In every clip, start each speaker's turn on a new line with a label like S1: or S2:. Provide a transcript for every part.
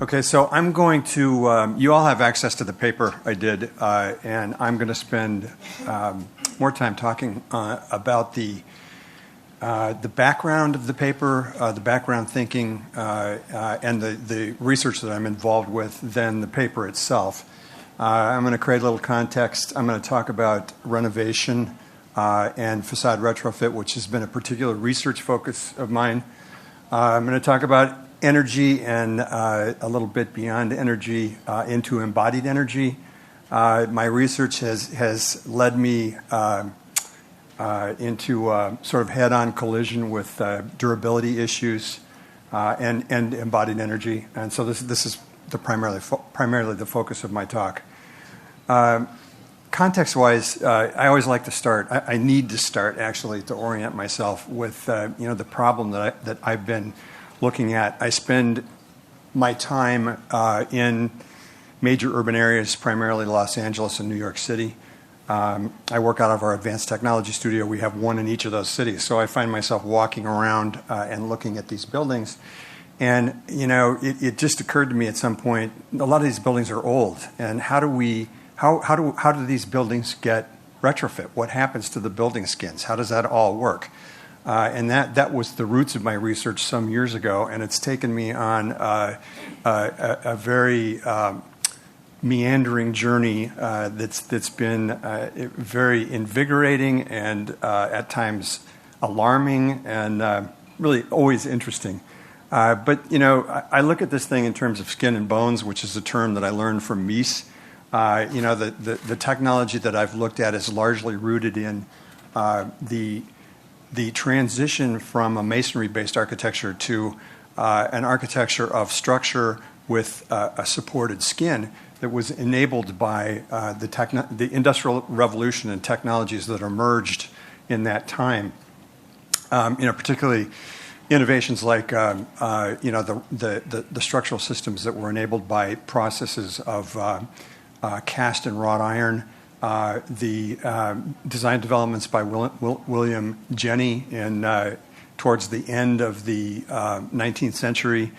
S1: Okay, so I'm going to, you all have access to the paper I did, and I'm going to spend more time talking about the background of the paper, the background thinking, and the research that I'm involved with than the paper itself. I'm going to create a little context. I'm going to talk about renovation and facade retrofit, which has been a particular research focus of mine. I'm going to talk about energy and a little bit beyond energy into embodied energy. My research has led me into sort of head-on collision with durability issues and embodied energy. And so this is primarily the focus of my talk. Context-wise, I always like to start. I need to start actually to orient myself with the problem that I've been looking at. I spend my time in major urban areas, primarily Los Angeles and New York City. I work out of our advanced technology studio. We have one in each of those cities. So I find myself walking around and looking at these buildings. And, it just occurred to me at some point, a lot of these buildings are old. And how do these buildings get retrofit? What happens to the building skins? How does that all work? And that was the roots of my research some years ago, and it's taken me on a very meandering journey that's been very invigorating and at times alarming and really always interesting. But I look at this thing in terms of skin and bones, which is a term that I learned from Mies. The technology that I've looked at is largely rooted in the transition from a masonry-based architecture to an architecture of structure with a supported skin that was enabled by the Industrial Revolution and technologies that emerged in that time. Particularly innovations like the structural systems that were enabled by processes of cast and wrought iron. The design developments by William Jenney towards the end of the 19th century,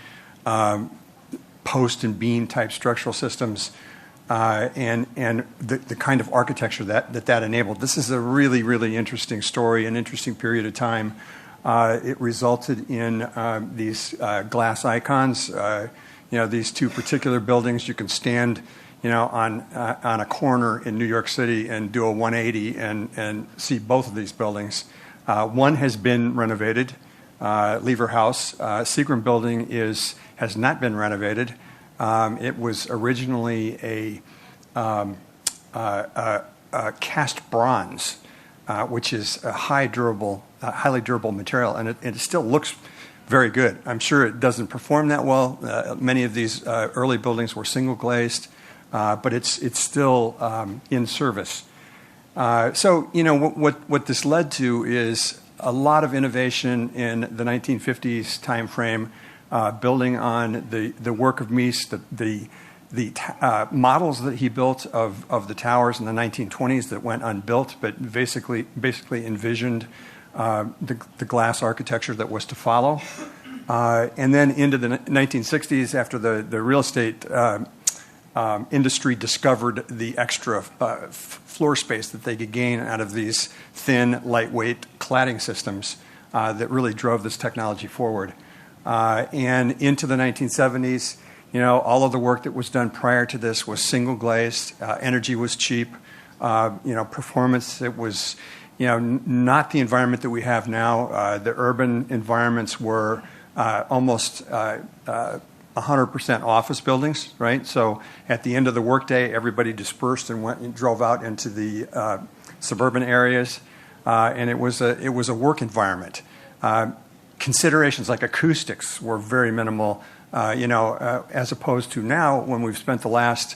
S1: post and beam type structural systems, and the kind of architecture that enabled. This is a really, really interesting story, an interesting period of time. It resulted in these glass icons. These two particular buildings, you can stand on a corner in New York City and do a 180 and see both of these buildings. One has been renovated, Lever House. Seagram Building has not been renovated. It was originally a cast bronze, which is a highly durable material, and it still looks very good. I'm sure it doesn't perform that well. Many of these early buildings were single glazed. But it's still in service. So what this led to is a lot of innovation in the 1950s timeframe, building on the work of Mies, the models that he built of the towers in the 1920s that went unbuilt, but basically envisioned the glass architecture that was to follow. And then into the 1960s, after the real estate industry discovered the extra floor space that they could gain out of these thin, lightweight cladding systems that really drove this technology forward. And into the 1970s, all of the work that was done prior to this was single glazed. Energy was cheap. Performance, it was not the environment that we have now. The urban environments were almost 100% office buildings, right? So at the end of the workday, everybody dispersed and went and drove out into the suburban areas, and it was a work environment. Considerations like acoustics were very minimal, as opposed to now when we've spent the last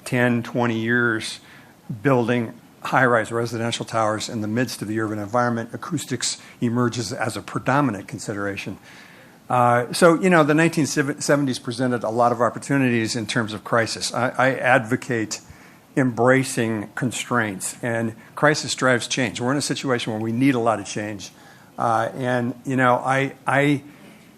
S1: 10, 20 years building high-rise residential towers in the midst of the urban environment. Acoustics emerges as a predominant consideration. So, the 1970s presented a lot of opportunities in terms of crisis. I advocate embracing constraints, and crisis drives change. We're in a situation where we need a lot of change. I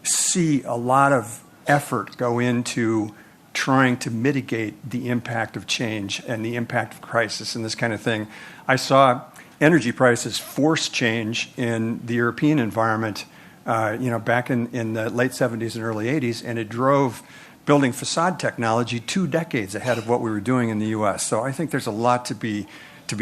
S1: see a lot of effort go into trying to mitigate the impact of change and the impact of crisis and this kind of thing. I saw energy prices force change in the European environment, back in the late 70s and early 80s, and it drove building facade technology 2 decades ahead of what we were doing in the U.S. So I think there's a lot to be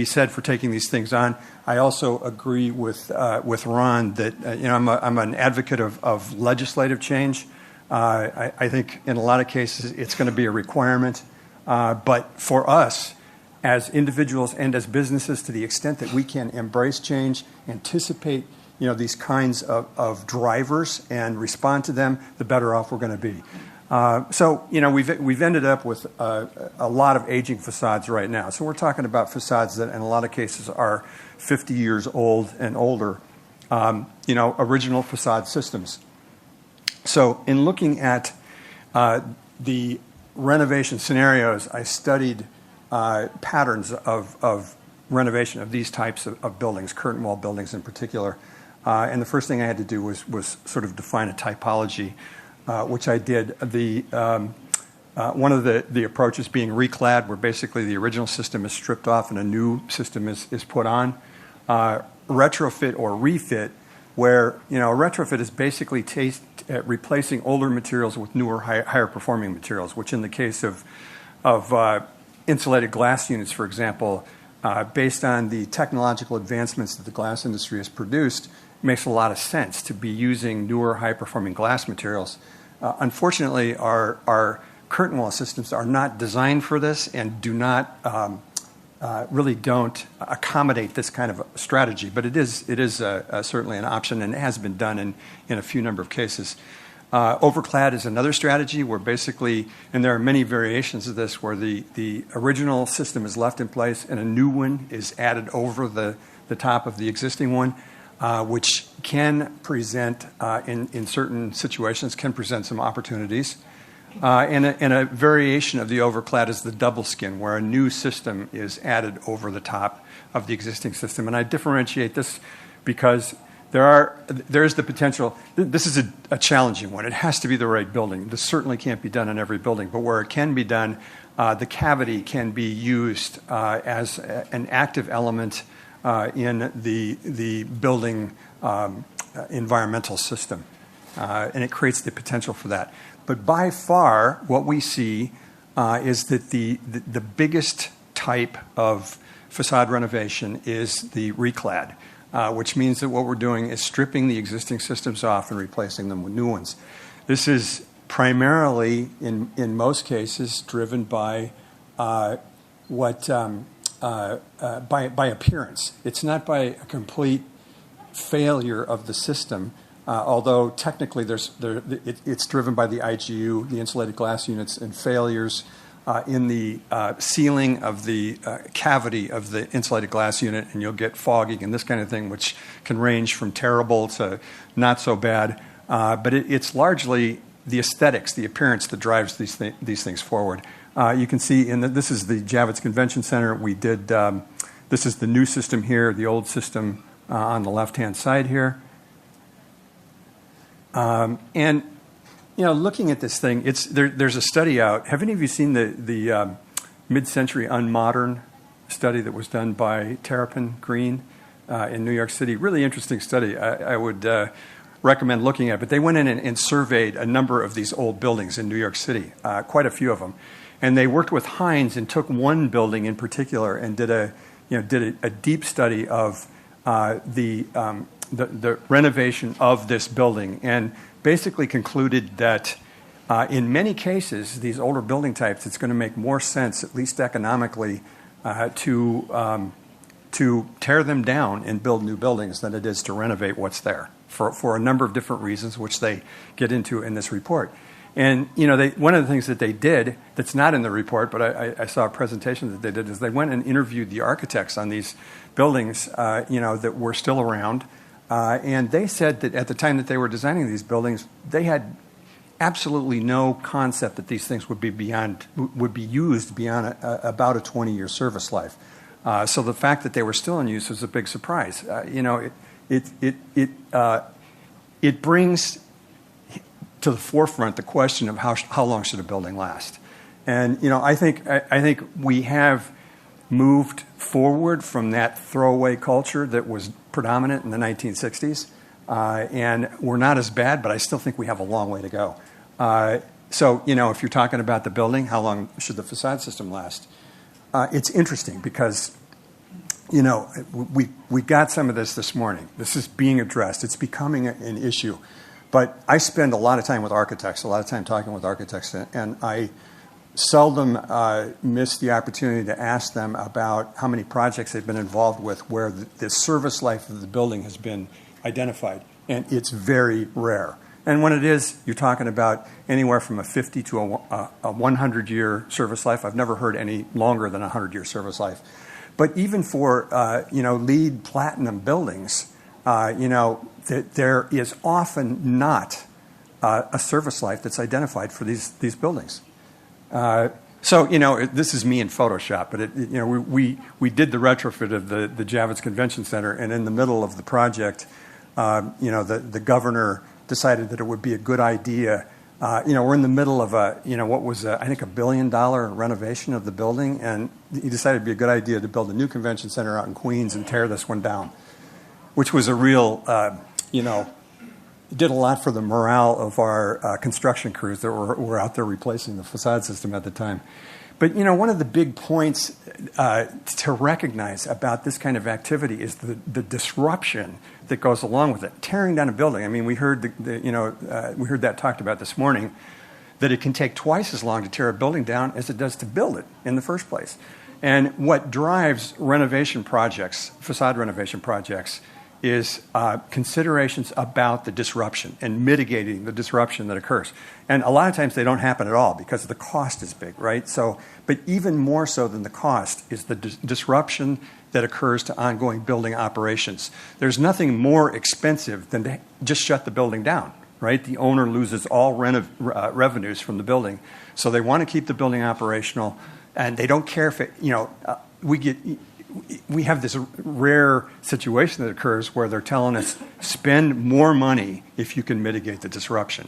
S1: said for taking these things on. I also agree with Ron that I'm an advocate of legislative change. I think in a lot of cases it's going to be a requirement, but for us as individuals and as businesses, to the extent that we can embrace change, anticipate these kinds of drivers and respond to them, the better off we're going to be. We've ended up with a lot of aging facades right now. So we're talking about facades that in a lot of cases are 50 years old and older, original facade systems. So in looking at the renovation scenarios, I studied patterns of renovation of these types of buildings, curtain wall buildings in particular. And the first thing I had to do was sort of define a typology, which I did. One of the approaches being reclad, where basically the original system is stripped off and a new system is put on. Retrofit or refit, where a retrofit is basically replacing older materials with newer, higher performing materials, which in the case of insulated glass units, for example, based on the technological advancements that the glass industry has produced, it makes a lot of sense to be using newer, high-performing glass materials. Unfortunately, our curtain wall systems are not designed for this and do not really don't accommodate this kind of strategy. But it is certainly an option, and it has been done in a few number of cases. Overclad is another strategy where basically, and there are many variations of this, where the original system is left in place and a new one is added over the top of the existing one, which can present, in certain situations, can present some opportunities. And a variation of the overclad is the double skin, where a new system is added over the top of the existing system. And I differentiate this because there's the potential. This is a challenging one. It has to be the right building. This certainly can't be done in every building, but where it can be done, the cavity can be used as an active element in the building environmental system, and it creates the potential for that. But by far, what we see is that the biggest type of facade renovation is the reclad, which means that what we're doing is stripping the existing systems off and replacing them with new ones. This is primarily, in most cases, driven by by appearance. It's not by a complete failure of the system, although technically it's driven by the IGU, the insulated glass units, and failures in the sealing of the cavity of the insulated glass unit, and you'll get fogging and this kind of thing, which can range from terrible to not so bad. But it's largely the aesthetics, the appearance that drives these things forward. You can see this is the Javits Convention Center. We did, this is the new system here, the old system on the left-hand side here. And looking at this thing, there's a study out. Have any of you seen the mid-century unmodern study that was done by Terrapin Green in New York City? Really interesting study. I would recommend looking at. But they went in and surveyed a number of these old buildings in New York City, quite a few of them, and they worked with Hines and took one building in particular and did a deep study of the renovation of this building, and basically concluded that in many cases, these older building types, it's going to make more sense, at least economically, to tear them down and build new buildings than it is to renovate what's there for a number of different reasons, which they get into in this report. And one of the things that they did that's not in the report, but I saw a presentation that they did, is they went and interviewed the architects on these buildings, that were still around. And they said that at the time that they were designing these buildings, they had absolutely no concept that these things would be used beyond about a 20-year service life. So the fact that they were still in use was a big surprise. It brings to the forefront the question of how long should a building last. And I think we have moved forward from that throwaway culture that was predominant in the 1960s, and we're not as bad, but I still think we have a long way to go. So if you're talking about the building, how long should the facade system last? It's interesting because we got some of this morning. This is being addressed. It's becoming an issue. But I spend a lot of time with architects, a lot of time talking with architects, and I seldom miss the opportunity to ask them about how many projects they've been involved with where the service life of the building has been identified. And it's very rare. And when it is, you're talking about anywhere from a 50 to a 100-year service life. I've never heard any longer than a 100-year service life. But even for LEED platinum buildings, there is often not a service life that's identified for these buildings. So this is me in Photoshop, but we did the retrofit of the Javits Convention Center, and in the middle of the project, the governor decided that it would be a good idea. We're in the middle of what was I think $1 billion renovation of the building, and he decided it'd be a good idea to build a new convention center out in Queens and tear this one down, which was a real did a lot for the morale of our construction crews that were out there replacing the facade system at the time. But one of the big points to recognize about this kind of activity is the disruption that goes along with it. Tearing down a building. I mean, we heard we heard that talked about this morning, that it can take twice as long to tear a building down as it does to build it in the first place. And what drives renovation projects, facade renovation projects, is considerations about the disruption and mitigating the disruption that occurs. And a lot of times they don't happen at all because the cost is big, right? So, but even more so than the cost is the disruption that occurs to ongoing building operations. There's nothing more expensive than to just shut the building down, right? The owner loses all revenues from the building. So they want to keep the building operational, and they don't care if it, we have this rare situation that occurs where they're telling us, spend more money if you can mitigate the disruption.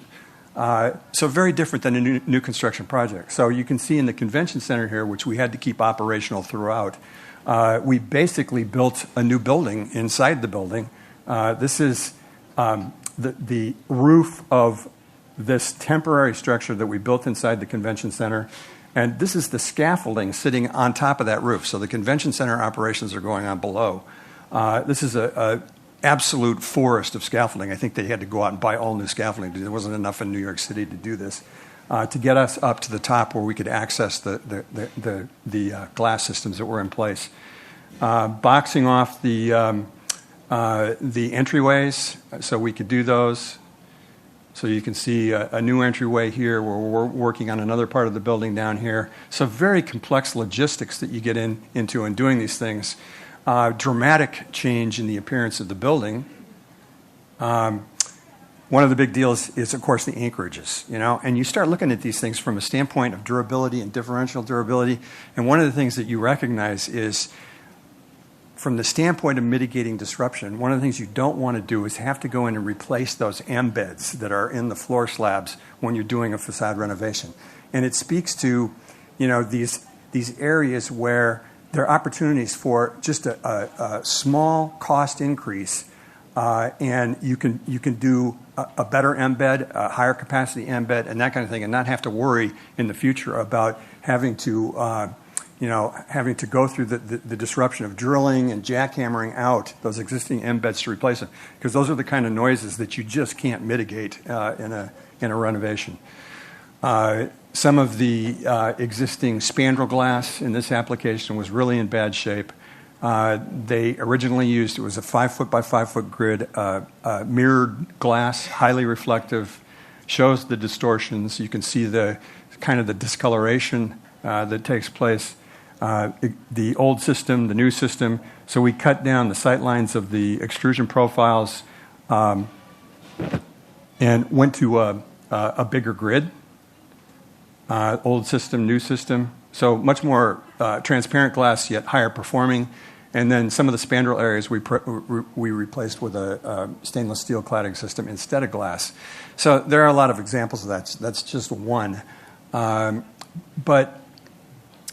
S1: So very different than a new construction project. So you can see in the convention center here, which we had to keep operational throughout, we basically built a new building inside the building. This is the roof of this temporary structure that we built inside the convention center. And this is the scaffolding sitting on top of that roof. So the convention center operations are going on below. This is an absolute forest of scaffolding. I think they had to go out and buy all new scaffolding. There wasn't enough in New York City to do this, to get us up to the top where we could access the glass systems that were in place. Boxing off the entryways so we could do those. So you can see a new entryway here where we're working on another part of the building down here. So very complex logistics that you get into in doing these things. Dramatic change in the appearance of the building. One of the big deals is, of course, the anchorages, and you start looking at these things from a standpoint of durability and differential durability. And one of the things that you recognize is, from the standpoint of mitigating disruption, one of the things you don't want to do is have to go in and replace those embeds that are in the floor slabs when you're doing a facade renovation. And it speaks to, these areas where there are opportunities for just a small cost increase, and you can do a better embed, a higher capacity embed, and that kind of thing, and not have to worry in the future about having to go through the disruption of drilling and jackhammering out those existing embeds to replace them, because those are the kind of noises that you just can't mitigate in a renovation. Some of the existing spandrel glass in this application was really in bad shape. They originally used, it was a 5-foot by 5-foot grid, mirrored glass, highly reflective, shows the distortions. You can see the kind of the discoloration that takes place. The old system, the new system. So we cut down the sight lines of the extrusion profiles and went to a bigger grid. Old system, new system. So much more transparent glass, yet higher performing. And then some of the spandrel areas we replaced with a stainless steel cladding system instead of glass. So there are a lot of examples of that. That's just one. But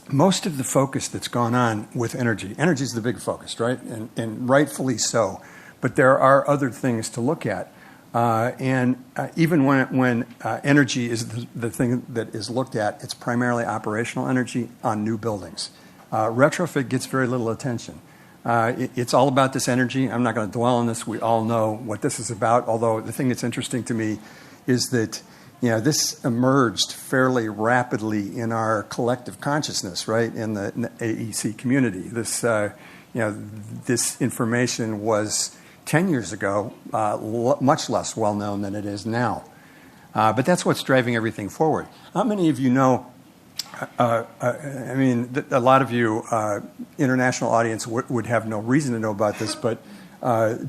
S1: most of the focus that's gone on with energy is the big focus, right? And rightfully so. But there are other things to look at. And even when energy is the thing that is looked at, it's primarily operational energy on new buildings. Retrofit gets very little attention. It's all about this energy. I'm not going to dwell on this. We all know what this is about, although the thing that's interesting to me is that this emerged fairly rapidly in our collective consciousness, right, in the AEC community. This, this information was 10 years ago much less well known than it is now. But that's what's driving everything forward. How many of you know, I mean, a lot of you, international audience would have no reason to know about this, but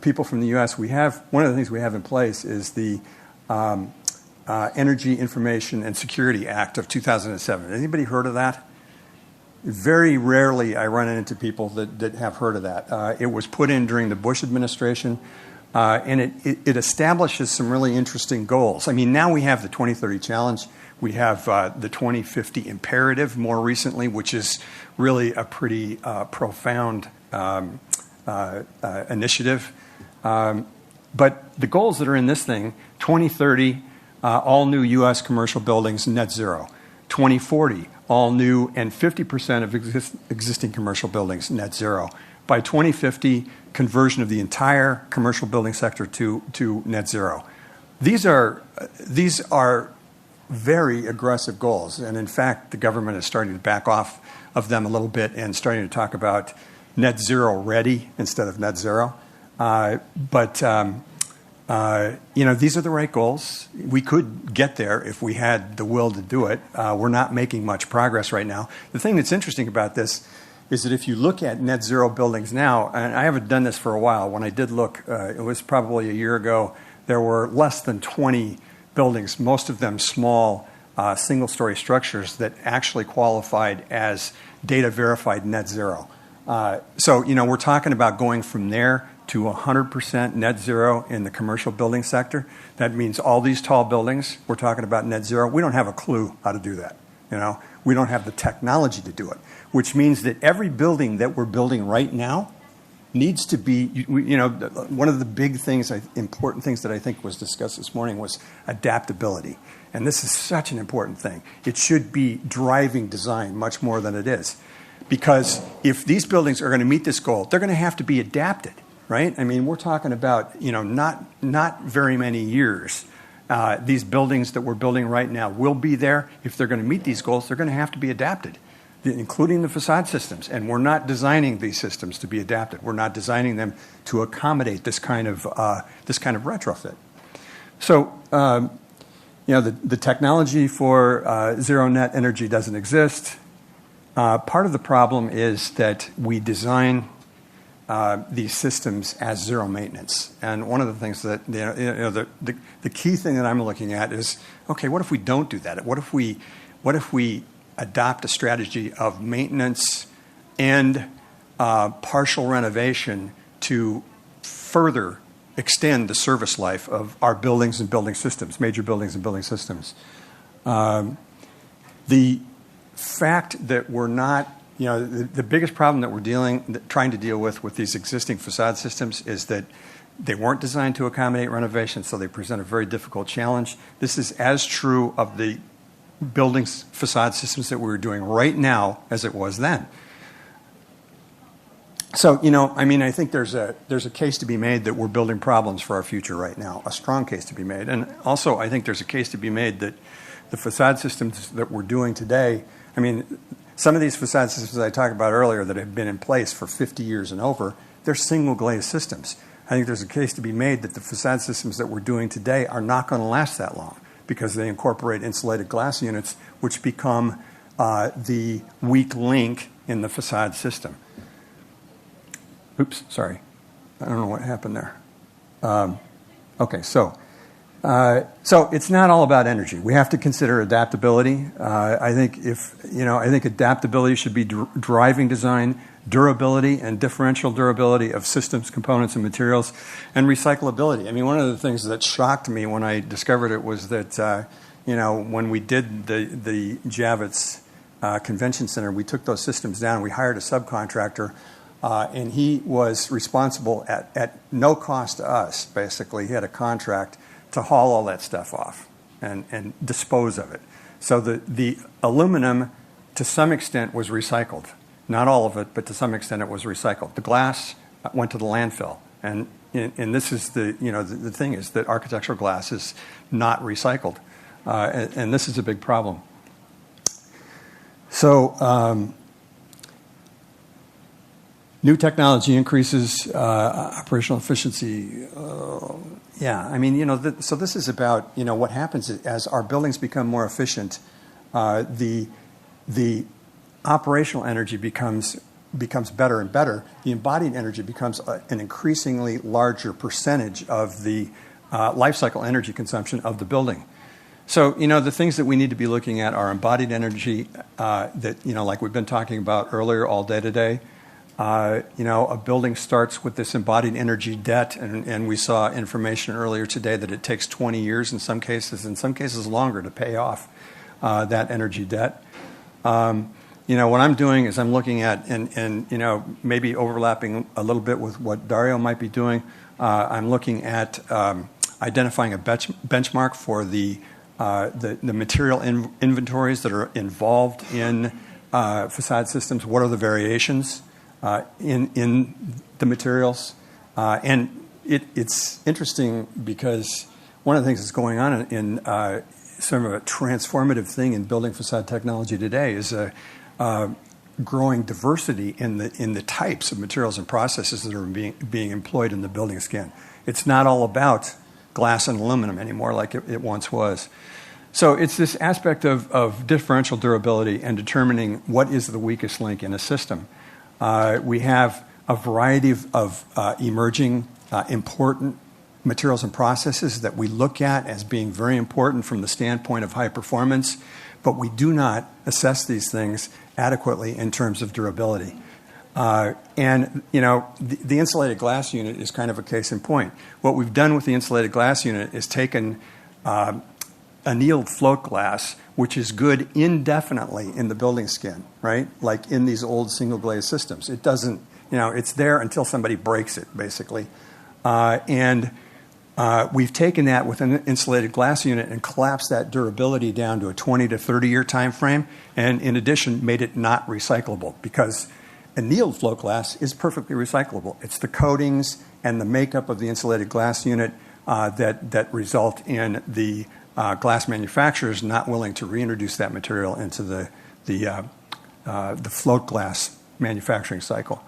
S1: people from the U.S., one of the things we have in place is the Energy Information and Security Act of 2007. Anybody heard of that? Very rarely I run into people that have heard of that. It was put in during the Bush administration, and it establishes some really interesting goals. I mean, now we have the 2030 challenge. We have the 2050 imperative more recently, which is really a pretty profound initiative. But the goals that are in this thing, 2030, all new U.S. commercial buildings net zero. 2040, all new and 50% of existing commercial buildings net zero. By 2050, conversion of the entire commercial building sector to net zero. These are very aggressive goals, and in fact, the government is starting to back off of them a little bit and starting to talk about net zero ready instead of net zero. These are the right goals. We could get there if we had the will to do it. We're not making much progress right now. The thing that's interesting about this is that if you look at net zero buildings now, and I haven't done this for a while, when I did look, it was probably a year ago, there were less than 20 buildings, most of them small single-story structures that actually qualified as data verified net zero. So we're talking about going from there to 100% net zero in the commercial building sector. That means all these tall buildings, we're talking about net zero. We don't have a clue how to do that. We don't have the technology to do it, which means that every building that we're building right now needs to be, one of the big things, important things that I think was discussed this morning was adaptability. And this is such an important thing. It should be driving design much more than it is. Because if these buildings are going to meet this goal, they're going to have to be adapted. Right? I mean, we're talking about, not very many years. These buildings that we're building right now will be there. If they're going to meet these goals, they're going to have to be adapted, including the facade systems. And we're not designing these systems to be adapted. We're not designing them to accommodate this kind of retrofit. So, the technology for zero net energy doesn't exist. Part of the problem is that we design these systems as zero maintenance. And one of the things that, the key thing that I'm looking at is, okay, what if we don't do that? What if we adopt a strategy of maintenance and partial renovation to further extend the service life of our buildings and building systems, major buildings and building systems? The fact that we're not, the biggest problem that we're trying to deal with these existing facade systems is that they weren't designed to accommodate renovation, so they present a very difficult challenge. This is as true of the buildings facade systems that we're doing right now as it was then. So, I think there's a case to be made that we're building problems for our future right now, a strong case to be made. And also, I think there's a case to be made that the facade systems that we're doing today, some of these facade systems I talked about earlier that have been in place for 50 years and over, they're single glaze systems. I think there's a case to be made that the facade systems that we're doing today are not going to last that long because they incorporate insulated glass units, which become the weak link in the facade system. Oops, sorry. I don't know what happened there. Okay, so So it's not all about energy. We have to consider adaptability. I think I think adaptability should be driving design, durability and differential durability of systems, components, and materials, and recyclability. I mean, one of the things that shocked me when I discovered it was that when we did the Javits Convention Center, we took those systems down. We hired a subcontractor, and he was responsible at no cost to us. Basically, he had a contract to haul all that stuff off and dispose of it. So the aluminum, to some extent, was recycled. Not all of it, but to some extent it was recycled. The glass went to the landfill. And this is the thing is that architectural glass is not recycled. And this is a big problem. So new technology increases operational efficiency. I mean, so this is about, what happens as our buildings become more efficient, the operational energy becomes better and better. The embodied energy becomes an increasingly larger percentage of the life cycle energy consumption of the building. So, the things that we need to be looking at are embodied energy that, like we've been talking about earlier all day today. A building starts with this embodied energy debt, and we saw information earlier today that it takes 20 years in some cases longer to pay off that energy debt. What I'm doing is I'm looking at, and maybe overlapping a little bit with what Dario might be doing, I'm looking at identifying a benchmark for the material inventories that are involved in facade systems. What are the variations in the materials? And it's interesting because one of the things that's going on in sort of a transformative thing in building facade technology today is a growing diversity in the types of materials and processes that are being employed in the building skin. It's not all about glass and aluminum anymore like it once was. So it's this aspect of differential durability and determining what is the weakest link in a system. We have a variety of emerging important materials and processes that we look at as being very important from the standpoint of high performance, but we do not assess these things adequately in terms of durability. The insulated glass unit is kind of a case in point. What we've done with the insulated glass unit is taken annealed float glass, which is good indefinitely in the building skin, right? Like in these old single glaze systems. It doesn't, it's there until somebody breaks it, basically. We've taken that with an insulated glass unit and collapsed that durability down to a 20 to 30 year time frame, and in addition made it not recyclable, because annealed float glass is perfectly recyclable. It's the coatings and the makeup of the insulated glass unit that result in the glass manufacturers not willing to reintroduce that material into the float glass manufacturing cycle.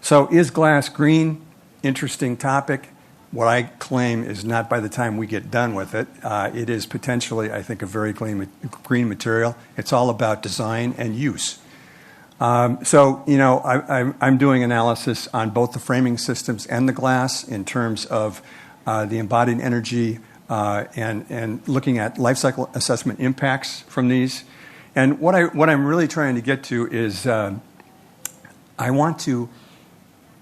S1: So is glass green? Interesting topic. What I claim is not by the time we get done with it. It is potentially, I think, a very green material. It's all about design and use. I'm doing analysis on both the framing systems and the glass in terms of the embodied energy and looking at life cycle assessment impacts from these. And what I'm really trying to get to is I want to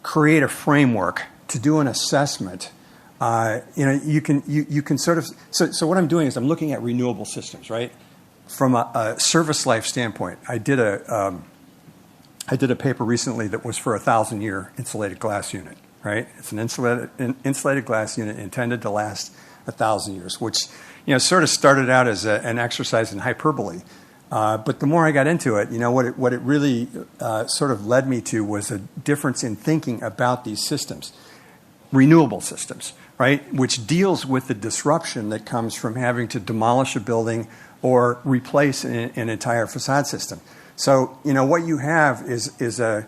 S1: create a framework to do an assessment. You can sort of, so what I'm doing is I'm looking at renewable systems, right? From a service life standpoint. I did a paper recently that was for a 1,000-year insulated glass unit, right? It's an insulated glass unit intended to last 1,000 years, which sort of started out as an exercise in hyperbole. But the more I got into it, what it really sort of led me to was a difference in thinking about these systems, renewable systems, right? Which deals with the disruption that comes from having to demolish a building or replace an entire facade system. So, what you have is a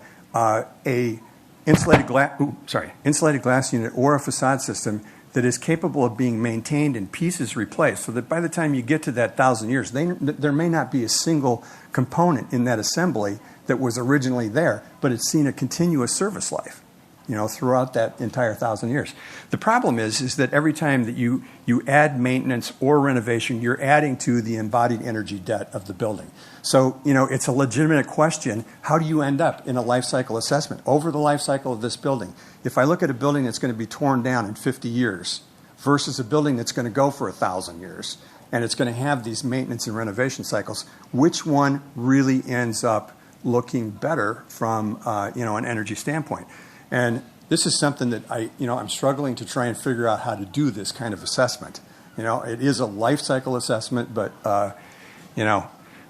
S1: insulated glass unit or a facade system that is capable of being maintained and pieces replaced, so that by the time you get to that 1,000 years, there may not be a single component in that assembly that was originally there, but it's seen a continuous service life, throughout that entire 1,000 years. The problem is that every time that you add maintenance or renovation, you're adding to the embodied energy debt of the building. So, it's a legitimate question. How do you end up in a life cycle assessment over the life cycle of this building? If I look at a building that's going to be torn down in 50 years versus a building that's going to go for 1,000 years, and it's going to have these maintenance and renovation cycles, which one really ends up looking better from an energy standpoint? And this is something that I'm struggling to try and figure out how to do this kind of assessment. It is a life cycle assessment, but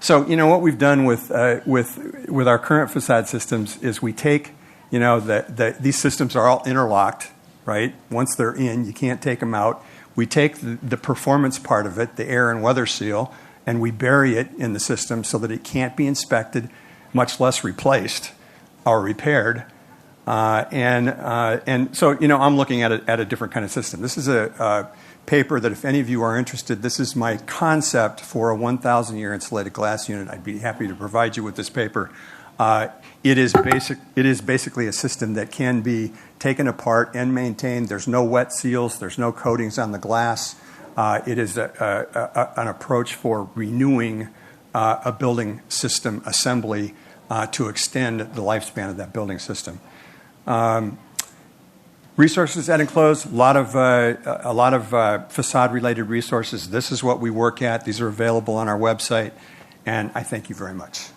S1: So what we've done with our current facade systems is we take these systems are all interlocked, right? Once they're in, you can't take them out. We take the performance part of it, the air and weather seal, and we bury it in the system so that it can't be inspected, much less replaced or repaired. And so, I'm looking at a different kind of system. This is a paper that if any of you are interested, this is my concept for a 1,000-year insulated glass unit. I'd be happy to provide you with this paper. It is basically a system that can be taken apart and maintained. There's no wet seals. There's no coatings on the glass. It is an approach for renewing a building system assembly to extend the lifespan of that building system. Resources at Enclos, a lot of facade-related resources. This is what we work at. These are available on our website, and I thank you very much.